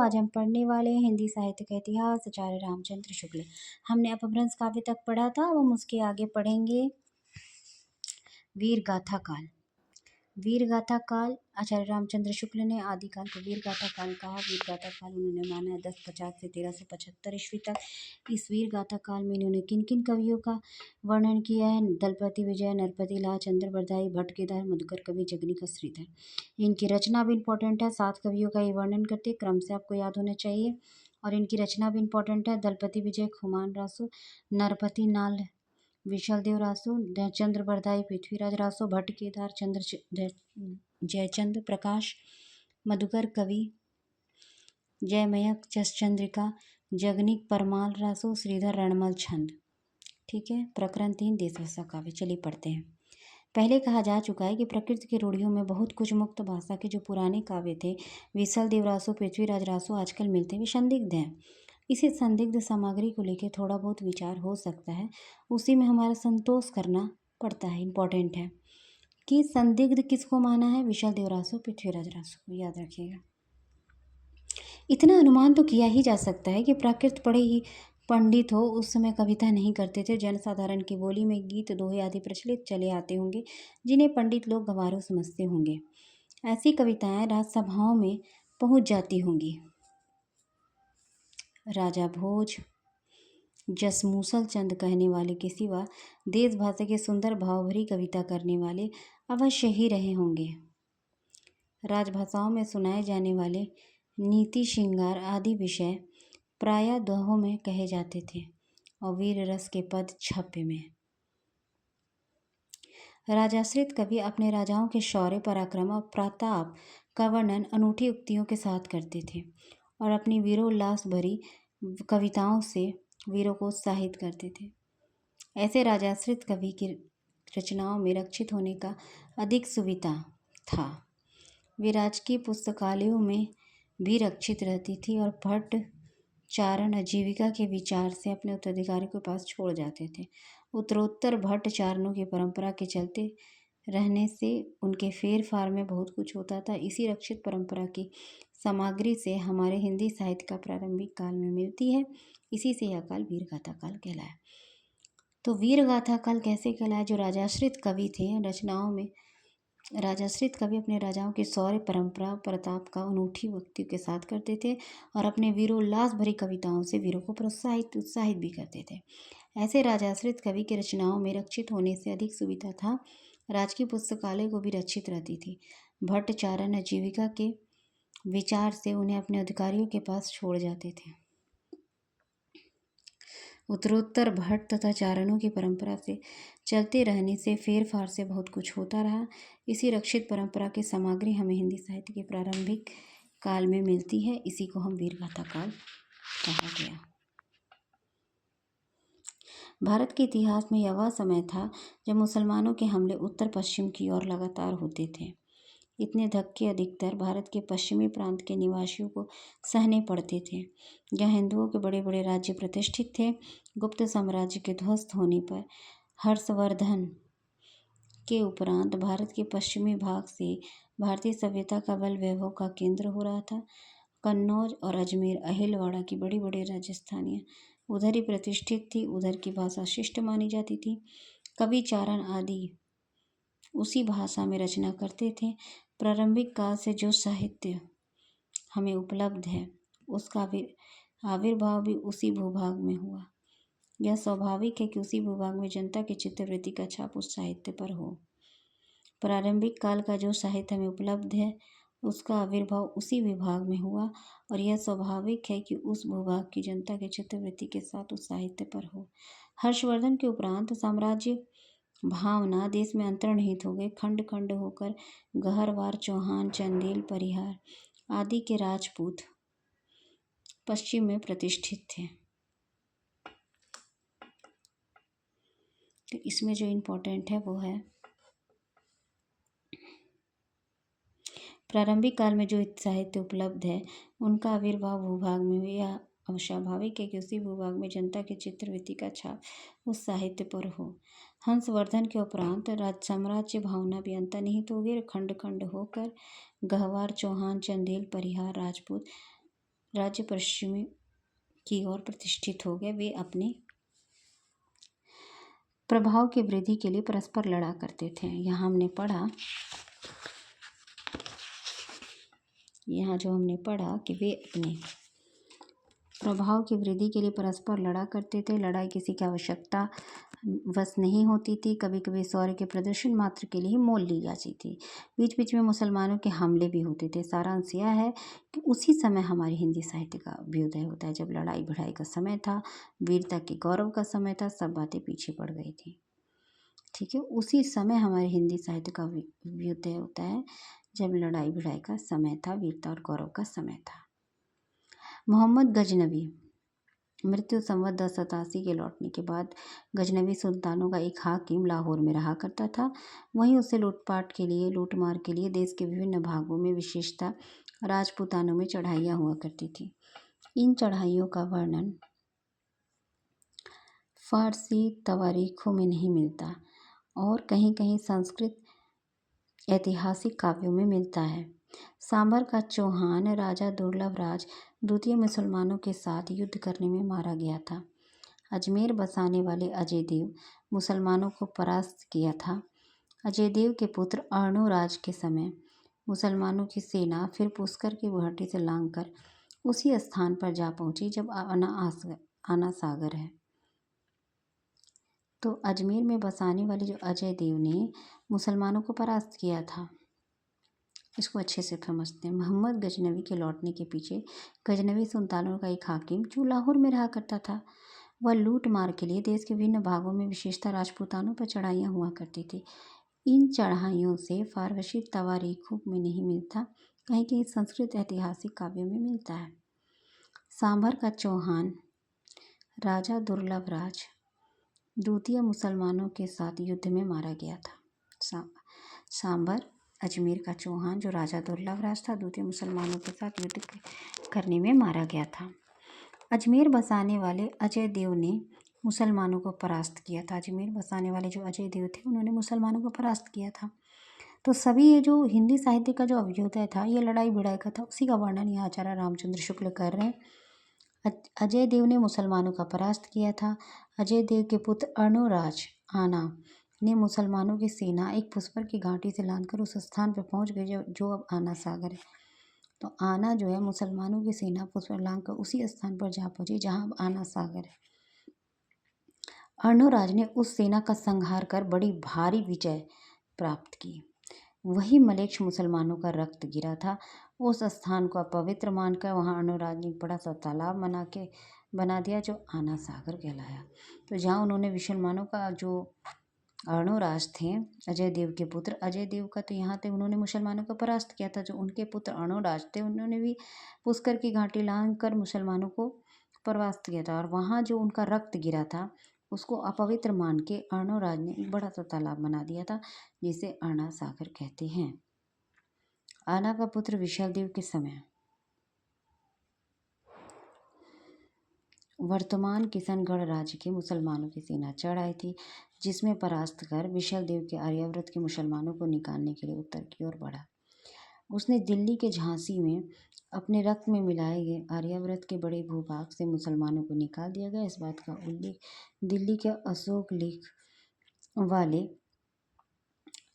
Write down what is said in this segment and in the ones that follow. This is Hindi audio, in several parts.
आज हम पढ़ने वाले हैं हिंदी साहित्य का इतिहास, आचार्य रामचंद्र शुक्ल। हमने अपभ्रंश काव्य तक पढ़ा था, अब हम उसके आगे पढ़ेंगे वीर गाथा काल। वीर गाथा काल आचार्य रामचंद्र शुक्ल ने आदिकाल को वीर गाथा काल कहा। वीर गाथा काल उन्होंने माना है 1050 से 1375 ईस्वी तक। इस वीर गाथा काल में इन्होंने किन किन कवियों का वर्णन किया है? दलपति विजय, नरपति लाल, चंद्रबरदाई, भट्ट केदार, मधुकर कवि, जगनीक श्रीधर। इनकी रचना भी इंपॉर्टेंट है। 7 कवियों का ये वर्णन करते, क्रम से आपको याद होना चाहिए। और इनकी रचना भी इंपॉर्टेंट है। दलपति विजय खुमान रासो, नरपति नाल विशालदेव रासो, चंद्रबरदाई पृथ्वीराज रासो, भट्ट केदार जयचंद प्रकाश, मधुकर कवि जयमयक चंद्रिका, जगनीक परमाल रासो, श्रीधर रणमल छंद। ठीक है। प्रकरण 3 देशभाषा काव्य। चलिए पढ़ते हैं। पहले कहा जा चुका है कि प्रकृति की रूढ़ियों में बहुत कुछ मुक्त भाषा के जो पुराने काव्य थे, विशालदेव रासो, पृथ्वीराज रासो आजकल मिलते हुए संदिग्ध हैं। इसी संदिग्ध सामग्री को लेकर थोड़ा बहुत विचार हो सकता है, उसी में हमारा संतोष करना पड़ता है। इम्पोर्टेंट है कि संदिग्ध किसको माना है? विशालदेव रासो, पृथ्वीराज रासो को याद रखिएगा। इतना अनुमान तो किया ही जा सकता है कि प्राकृत पढ़े ही पंडित हो उस समय कविता नहीं करते थे। जनसाधारण की बोली में गीत दोहे आदि प्रचलित चले आते होंगे, जिन्हें पंडित लोग गंवारों समझते होंगे। ऐसी कविताएं राजसभाओं में पहुंच जाती होंगी। राजा भोज, जसमूसल चंद कहने वाले के सिवा देशभाषा के सुंदर भावभरी कविता करने वाले अवश्य ही रहे होंगे। राजभाषाओं में सुनाए जाने वाले नीति श्रृंगार आदि विषय प्रायः दोहों में कहे जाते थे और वीर रस के पद छप्पे में। राजाश्रित कवि अपने राजाओं के शौर्य, पराक्रम और प्रताप का वर्णन अनूठी उक्तियों के साथ करते थे और अपनी वीरोल्लास भरी कविताओं से वीरों को उत्साहित करते थे। ऐसे राजाश्रित कवि की रचनाओं में रक्षित होने का अधिक सुविधा था। वे राजकीय पुस्तकालयों में भी रक्षित रहती थी और भट्ट चारण आजीविका के विचार से अपने उत्तराधिकारी के पास छोड़ जाते थे। उत्तरोत्तर भट्ट चारणों की परंपरा के चलते रहने से उनके फेर फार में बहुत कुछ होता था। इसी रक्षित परंपरा की सामग्री से हमारे हिंदी साहित्य का प्रारंभिक काल में मिलती है। इसी से यह काल वीर गाथा काल कहलाया। तो वीर गाथा काल कैसे कहलाया? जो राजाश्रित कवि थे, रचनाओं में राजाश्रित कवि अपने राजाओं की शौर्य, परंपरा, प्रताप का अनूठी उक्ति के साथ करते थे और अपने वीरोल्लास भरी कविताओं से वीरों को उत्साहित भी करते थे। ऐसे राजाश्रित कवि की रचनाओं में रक्षित होने से अधिक सुविधा था। राजकीय पुस्तकालय को भी रक्षित रहती थी। भट्ट चारण आजीविका के विचार से उन्हें अपने अधिकारियों के पास छोड़ जाते थे। उत्तरोत्तर भट्ट तथा चारणों की परंपरा से चलते रहने से फेर फार से बहुत कुछ होता रहा। इसी रक्षित परंपरा की सामग्री हमें हिंदी साहित्य के प्रारंभिक काल में मिलती है। इसी को हम वीर गाथा काल कहा गया। भारत के इतिहास में यह वह समय था जब मुसलमानों के हमले उत्तर पश्चिम की ओर लगातार होते थे। इतने धक्के अधिकतर भारत के पश्चिमी प्रांत के निवासियों को सहने पड़ते थे, जहाँ हिंदुओं के बड़े बड़े राज्य प्रतिष्ठित थे। गुप्त साम्राज्य के ध्वस्त होने पर हर्षवर्धन के उपरांत भारत के पश्चिमी भाग से भारतीय सभ्यता का बल वैभव का केंद्र हो रहा था। कन्नौज और अजमेर, अहिलवाड़ा की बड़ी बड़ी राजस्थानियाँ उधर ही प्रतिष्ठित थी। उधर की भाषा शिष्ट मानी जाती थी। कवि चारण आदि उसी भाषा में रचना करते थे। प्रारंभिक काल से जो साहित्य हमें उपलब्ध है उसका आविर्भाव भी उसी भूभाग में हुआ। यह स्वाभाविक है कि उसी भूभाग में जनता की चित्तवृत्ति का छाप उस साहित्य पर हो। प्रारंभिक काल का जो साहित्य हमें उपलब्ध है उसका आविर्भाव उसी विभाग में हुआ और यह स्वाभाविक है कि उस भूभाग की जनता की चित्तवृत्ति के साथ उस साहित्य पर हो। हर्षवर्धन के उपरांत साम्राज्य भावना देश में अंतर्निहित हो गए। खंड खंड होकर गहरवार, चौहान, चंदेल, परिहार आदि के राजपूत पश्चिम में प्रतिष्ठित थे। तो इसमें जो इम्पोर्टेंट है वो है प्रारंभिक काल में जो साहित्य उपलब्ध है उनका आविर्भाव भूभाग में हुआ। यह स्वाभाविक है कि उसी भूभाग में जनता की चित्तवृत्ति का छाप उस साहित्य पर हो। हंसवर्धन के उपरांत राज साम्राज्य भावना भी अंतर्निहित हो गई। खंड खंड होकर गहवार, चौहान, चंदेल, परिहार राजपूत राज्य पश्चिमी की ओर प्रतिष्ठित हो गए। वे अपने प्रभाव की वृद्धि के लिए परस्पर लड़ा करते थे। यहाँ जो हमने पढ़ा कि वे अपने प्रभाव की वृद्धि के लिए परस्पर लड़ा करते थे। लड़ाई किसी की आवश्यकता वश नहीं होती थी, कभी कभी शौर्य के प्रदर्शन मात्र के लिए ही मोल ली जाती थी। बीच बीच में मुसलमानों के हमले भी होते थे। सारांश यह है कि उसी समय हमारे हिंदी साहित्य का अभ्युदय होता है, जब लड़ाई भिड़ाई का समय था, वीरता के गौरव का समय था, सब बातें पीछे पड़ गई थी। ठीक है, उसी समय हमारे हिंदी साहित्य का अभ्युदय होता है, जब लड़ाई भिड़ाई का समय था, वीरता और गौरव का समय था। मोहम्मद गजनवी मृत्यु संवत 1087 के लौटने के बाद गजनवी सुल्तानों का एक हाकिम लाहौर में रहा करता था। वहीं उसे लूटमार के लिए देश के विभिन्न भागों में, विशेषतः राजपूतानों में चढ़ाइयाँ हुआ करती थी। इन चढ़ाइयों का वर्णन फारसी तवारीखों में नहीं मिलता और कहीं कहीं संस्कृत ऐतिहासिक काव्यों में मिलता है। सांभर का चौहान राजा दुर्लभराज द्वितीय मुसलमानों के साथ युद्ध करने में मारा गया था। अजमेर बसाने वाले अजय देव मुसलमानों को परास्त किया था। अजय देव के पुत्र अर्णोराज के समय मुसलमानों की सेना फिर पुष्कर की घाटी से लांघकर उसी स्थान पर जा पहुंची जब आना सागर है। तो अजमेर में बसाने वाले जो अजय देव ने मुसलमानों को परास्त किया था, इसको अच्छे से समझते हैं। मोहम्मद गजनवी के लौटने के पीछे गजनवी सुल्तानों का एक हाकिम जो लाहौर में रहा करता था, वह लूट मार के लिए देश के विभिन्न भागों में, विशेषतः राजपूतानों पर चढ़ाइयाँ हुआ करती थी। इन चढ़ाइयों से फारसी तवारीखों में नहीं मिलता, कहीं कहीं संस्कृत ऐतिहासिक काव्यों में मिलता है। सांभर का चौहान राजा दुर्लभराज द्वितीय मुसलमानों के साथ युद्ध में मारा गया था। सांभर अजमेर का चौहान जो राजा दुर्लभराज था, द्वितीय मुसलमानों के साथ युद्ध करने में मारा गया था। अजमेर बसाने वाले अजय देव ने मुसलमानों को परास्त किया था। अजमेर बसाने वाले जो अजय देव थे, उन्होंने मुसलमानों को परास्त किया था। तो सभी ये जो हिंदी साहित्य का जो अभ्युदय था, ये लड़ाई भिड़ाई का था, उसी का वर्णन यहाँ आचार्य रामचंद्र शुक्ल कर रहे हैं। अजय देव ने मुसलमानों का परास्त किया था। अजय देव के पुत्र अर्णोराज आना ने मुसलमानों की सेना एक पुष्कर की घाटी से लांघकर उस स्थान पर पहुंच गई जो अब आना सागर है। तो आना जो है, मुसलमानों की सेना पुष्कर लांघकर उसी स्थान पर जा पहुंची जहां अब आना सागर है। अर्णोराज ने उस सेना का संहार कर बड़ी भारी विजय प्राप्त की। वही मलेच्छ मुसलमानों का रक्त गिरा था। उस स्थान को अपवित्र मानकर वहां अर्णोराज ने एक बड़ा सा तालाब बना दिया जो आना सागर कहलाया। तो जहाँ उन्होंने मुसलमानों का जो अर्णोराज थे, अजय देव के पुत्र अजय देव का, तो यहाँ पे उन्होंने मुसलमानों को परास्त किया था। जो उनके पुत्र अर्णोराज थे, उन्होंने भी पुष्कर की घाटी लांघ कर मुसलमानों को परास्त किया था। और वहाँ जो उनका रक्त गिरा था, उसको अपवित्र मान के अर्णोराज ने एक बड़ा सा तालाब बना दिया था, जिसे आना सागर कहते हैं। आना का पुत्र विशालदेव के समय वर्तमान किशनगढ़ राज्य के मुसलमानों की सेना चढ़ आई थी, जिसमें परास्त कर विशालदेव के आर्यावर्त के मुसलमानों को निकालने के लिए उत्तर की ओर बढ़ा। उसने दिल्ली के झांसी में अपने रक्त में मिलाए गए आर्यावर्त के बड़े भूभाग से मुसलमानों को निकाल दिया गया। इस बात का उल्लेख दिल्ली के अशोक लेख वाले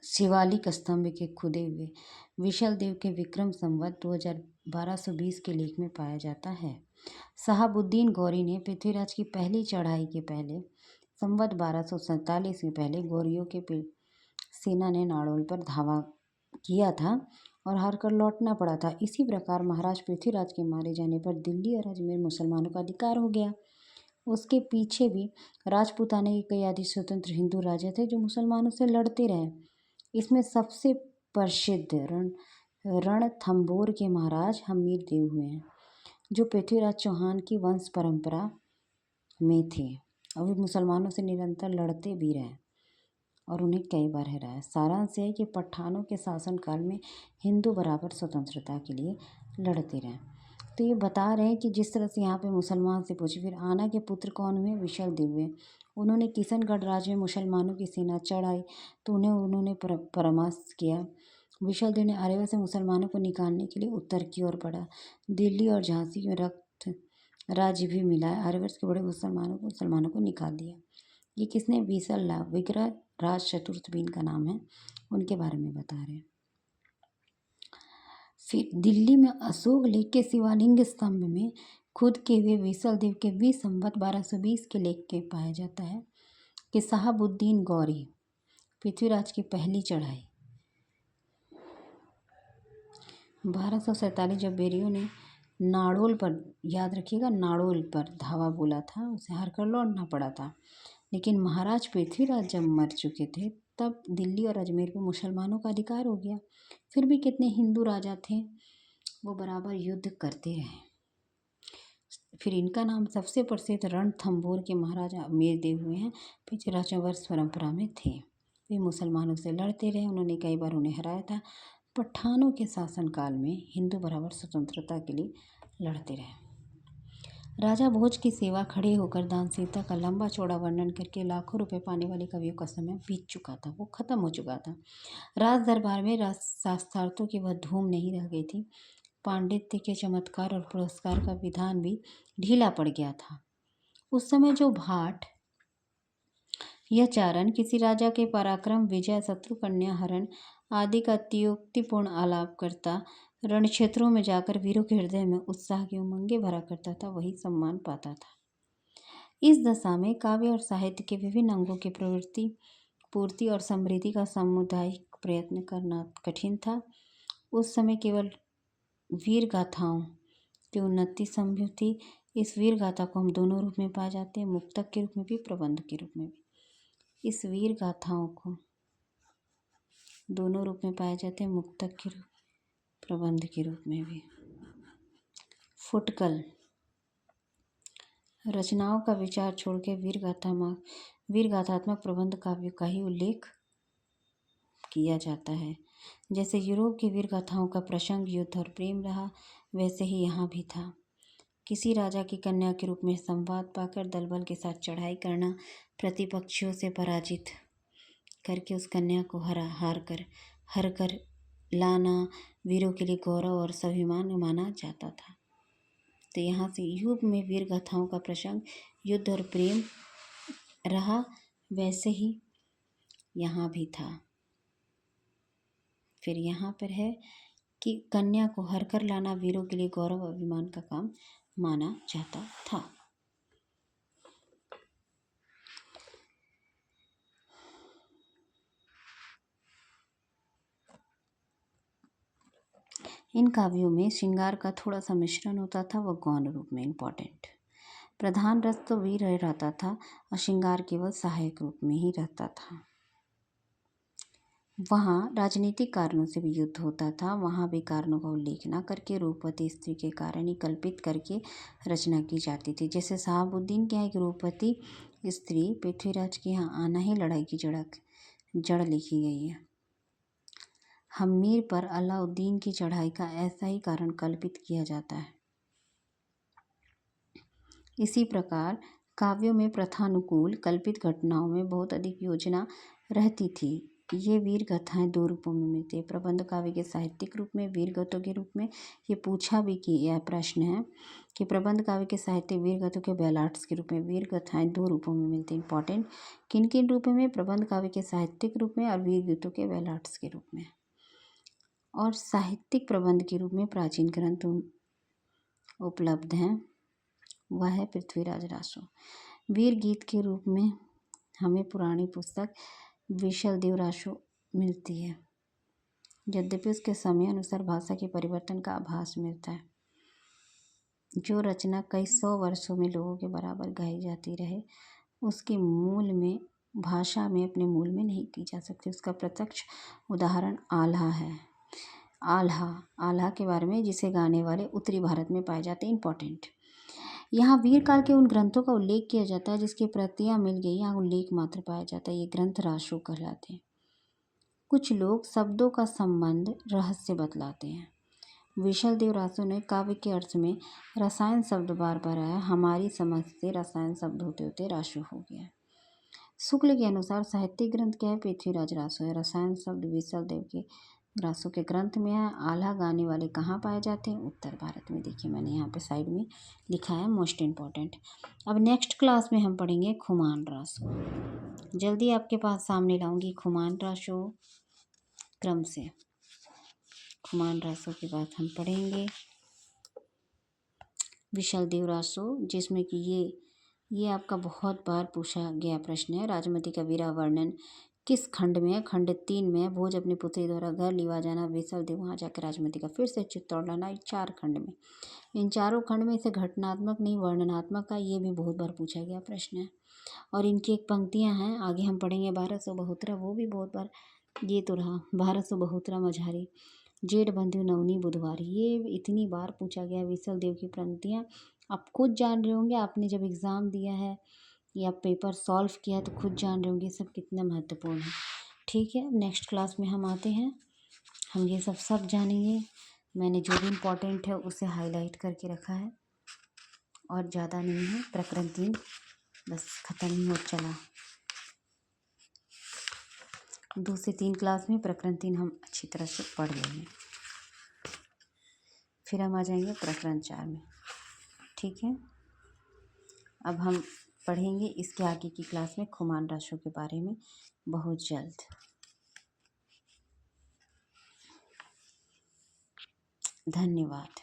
शिवालिक स्तंभ के खुदे हुए विशालदेव के विक्रम संवत 1220 के लेख में पाया जाता है। शहाबुद्दीन गौरी ने पृथ्वीराज की पहली चढ़ाई के पहले संवत 1247 में पहले गौरियों के सेना ने नाड़ोल पर धावा किया था और हार कर लौटना पड़ा था। इसी प्रकार महाराज पृथ्वीराज के मारे जाने पर दिल्ली और अजमेर मुसलमानों का अधिकार हो गया। उसके पीछे भी राजपूताना के कई आदि स्वतंत्र हिंदू राजा थे जो मुसलमानों से लड़ते रहे। इसमें सबसे प्रसिद्ध रणथंभौर के महाराज हमीर देव हुए हैं, जो पृथ्वीराज चौहान की वंश परंपरा में थे और वे मुसलमानों से निरंतर लड़ते भी रहे और उन्हें कई बार हराया। सारांश है कि पठानों के शासनकाल में हिंदू बराबर स्वतंत्रता के लिए लड़ते रहे। तो ये बता रहे हैं कि जिस तरह से यहाँ पे मुसलमान से पूछे, फिर आना के पुत्र कौन हुए? विशालदेव हुए। उन्होंने किशनगढ़ राज्य में मुसलमानों की सेना चढ़ाई तो उन्होंने परामर्श किया विशालदेव ने आर्यवा से मुसलमानों को निकालने के लिए उत्तर की ओर बढ़ा। दिल्ली और झांसी में रक्त राज्य भी मिला। आर्यवर्त के बड़े मुसलमानों को निकाल दिया। ये किसने? विसला विग्रह राज चतुर्थ भी इनका नाम है, उनके बारे में बता रहे हैं। फिर दिल्ली में अशोक लेख के शिवालिंग स्तंभ में खुद के हुए विशलदेव के 20 संवत 1220 के लेख के पाया जाता है कि शहाबुद्दीन गौरी पृथ्वीराज की पहली चढ़ाई 1247 जब बेरियों ने नाड़ोल पर, याद रखिएगा, नाड़ोल पर धावा बोला था, उसे हार कर लौटना पड़ा था। लेकिन महाराज पृथ्वीराज जब मर चुके थे तब दिल्ली और अजमेर पर मुसलमानों का अधिकार हो गया। फिर भी कितने हिंदू राजा थे, वो बराबर युद्ध करते रहे। फिर इनका नाम सबसे प्रसिद्ध रणथंभौर के महाराजा अमेरदेव हुए हैं। पृथ्वीराज वर्ष परंपरा में थे। वे मुसलमानों से लड़ते रहे, उन्होंने कई बार उन्हें हराया था। पठानों के शासनकाल में हिंदू बराबर स्वतंत्रता के लिए लड़ते रहे। राजा भोज की सेवा खड़े होकर दानशीलता का लंबा चौड़ा वर्णन करके लाखों रुपए पाने वाले कवियों का समय बीत चुका था, वो खत्म हो चुका था। राज दरबार में शास्त्रार्थों की वह धूम नहीं रह गई थी। पांडित्य के चमत्कार और पुरस्कार का विधान भी ढीला पड़ गया था। उस समय जो भाट यह चारण किसी राजा के पराक्रम, विजय, शत्रु कन्या हरण आदि का अत्युक्तिपूर्ण आलाप करता, रण क्षेत्रों में जाकर वीरों के हृदय में उत्साह की उमंगे भरा करता था, वही सम्मान पाता था। इस दशा में काव्य और साहित्य के विभिन्न अंगों की प्रवृत्ति, पूर्ति और समृद्धि का सामुदायिक प्रयत्न करना कठिन था। उस समय केवल वीर गाथाओं की उन्नति संभव थी। इस वीर गाथा को हम दोनों रूप में पाए जाते हैं, मुक्तक के रूप में भी, प्रबंध के रूप में भी। इस वीर गाथाओं को दोनों रूप में पाए जाते हैं, मुक्तक के रूप, प्रबंध के रूप में भी। फुटकल रचनाओं का विचार छोड़ के वीर गाथात्मक प्रबंध काव्य का ही उल्लेख किया जाता है। जैसे यूरोप की वीर गाथाओं का प्रसंग युद्ध और प्रेम रहा, वैसे ही यहाँ भी था। किसी राजा की कन्या के रूप में संवाद पाकर दलबल के साथ चढ़ाई करना, प्रतिपक्षियों से पराजित करके उस कन्या को हर कर लाना वीरों के लिए गौरव और स्वाभिमान माना जाता था। तो यहाँ से युग में वीर गाथाओं का प्रसंग युद्ध और प्रेम रहा, वैसे ही यहाँ भी था। फिर यहाँ पर है कि कन्या को हर कर लाना वीरों के लिए गौरव और अभिमान का काम माना जाता था। इन काव्यों में श्रृंगार का थोड़ा सा मिश्रण होता था, वह गौण रूप में। इम्पोर्टेंट प्रधान रस तो वीर रहता था और श्रृंगार केवल सहायक रूप में ही रहता था। वहाँ राजनीतिक कारणों से भी युद्ध होता था, वहाँ भी कारणों का उल्लेख न करके रूपवती स्त्री के कारण ही कल्पित करके रचना की जाती थी। जैसे शहाबुद्दीन के यहाँ एक रूपवती स्त्री पृथ्वीराज के यहाँ आना ही लड़ाई की जड़ लिखी गई है। हम्मीर पर अलाउद्दीन की चढ़ाई का ऐसा ही कारण कल्पित किया जाता है। इसी प्रकार काव्यों में प्रथानुकूल कल्पित घटनाओं में बहुत अधिक योजना रहती थी। ये वीर गाथाएं दो रूपों में मिलती है, प्रबंध काव्य के साहित्यिक रूप में, वीर गाथों के रूप में। ये पूछा भी कि यह प्रश्न है कि प्रबंध काव्य के साहित्य वीर गाथों के बैलाट्स के रूप में। वीर गाथाएं दो रूपों में मिलती है। इंपॉर्टेंट किन किन रूपों में? प्रबंध काव्य के साहित्यिक रूप में और वीर गाथों के बैलाट्स के रूप में। और साहित्यिक प्रबंध के रूप में प्राचीन ग्रंथ उपलब्ध हैं, वह है पृथ्वीराज रासो। वीर गीत के रूप में हमें पुरानी पुस्तक विशलदेव रासो मिलती है, यद्यपि उसके समय अनुसार भाषा के परिवर्तन का आभास मिलता है। जो रचना कई 100 वर्षों में लोगों के बराबर गाई जाती रहे, उसके मूल में, भाषा में, अपने मूल में नहीं की जा सकती। उसका प्रत्यक्ष उदाहरण आल्हा है। आल्हा के बारे में, जिसे गाने वाले उत्तरी भारत में पाए जाते हैं। इंपॉर्टेंट यहाँ वीर काल के उन ग्रंथों का उल्लेख किया जाता है जिसकी प्रतियां मिल गई, यहाँ उल्लेख मात्र पाया जाता है। ये ग्रंथ रासो कहलाते हैं। कुछ लोग शब्दों का संबंध रहस्य बतलाते हैं। विशलदेव रासो ने काव्य के अर्थ में रसायन शब्द बार बार आया, हमारी समझ से रसायन शब्द होते होते रासो हो गया। शुक्ल के अनुसार साहित्यिक ग्रंथ क्या है? पृथ्वीराज रासो है। रसायन शब्द विशलदेव के रासों के ग्रंथ में है। आल्हा गाने वाले कहाँ पाए जाते हैं? उत्तर भारत में। देखिए मैंने यहाँ पे साइड में लिखा है, मोस्ट इम्पॉर्टेंट। अब नेक्स्ट क्लास में हम पढ़ेंगे खुमान रासो। जल्दी आपके पास सामने लाऊंगी खुमान रासो क्रम से। खुमान रासो के बाद हम पढ़ेंगे विशलदेव रासो, जिसमें कि ये आपका बहुत बार पूछा गया प्रश्न है। राजमती का वीरा वर्णन किस खंड में है? खंड 3 में है। भोज अपनी पुत्री द्वारा घर लिवा जाना, विशलदेव वहाँ जाकर राजमती का फिर से चित्तौड़ लाना, 4 खंड में। इन चारों खंड में से घटनात्मक नहीं वर्णनात्मक का ये भी बहुत बार पूछा गया प्रश्न है। और इनकी एक पंक्तियाँ हैं, आगे हम पढ़ेंगे 1200 बहुतरा, वो भी बहुत बार। ये तो रहा 1200 बहुतरा मझारी, जेठ बंधु नवनी बुधवारी, ये इतनी बार पूछा गया। विशलदेव की पंक्तियाँ आप खुद जान रहे होंगे, आपने जब एग्ज़ाम दिया है या पेपर सॉल्व किया तो खुद जान रहे होंगे सब कितना महत्वपूर्ण है। ठीक है, नेक्स्ट क्लास में हम आते हैं, हम ये सब जानेंगे। मैंने जो भी इम्पोर्टेंट है उसे हाईलाइट करके रखा है और ज़्यादा नहीं है। प्रकरण 3 बस ख़त्म ही हो चला। 2 से 3 क्लास में प्रकरण 3 हम अच्छी तरह से पढ़ लेंगे, फिर हम आ जाएंगे प्रकरण 4 में। ठीक है, अब हम पढ़ेंगे इसके आगे की क्लास में खुमान रासो के बारे में बहुत जल्द। धन्यवाद।